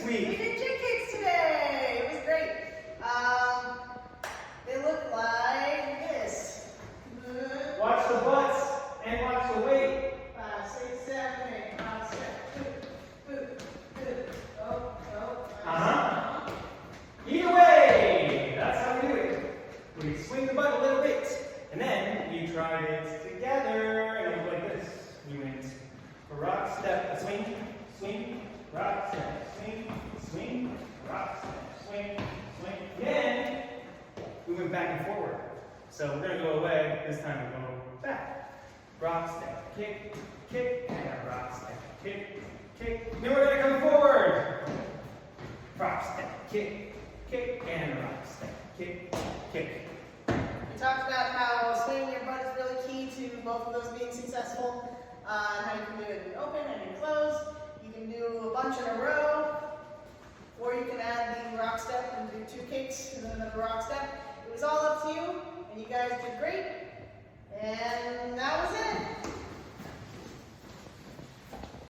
week? We did jig kicks today. It was great. They look like this. Good. Watch the butts and watch the weight. 5, 6, 7, 8. 5, 6. Boot. Oh. Either way, that's how we do it. We swing the butt a little bit, and then you tried it together, and it was like this. You went rock, step, swing, rock, step, swing, rock, step, swing. Then we went back and forward. So we're going to go away. This time we're going back. Rock, step, kick, and rock, step, kick. Then we're going to come forward. Rock, step, kick, and rock, step, kick. We talked about how swinging your butt is really key to both of those being successful. And how you can do it in open and in close. You can do a bunch in a row, or you can add the rock step and do 2 kicks and then another rock step. It was all up to you, and you guys did great. And now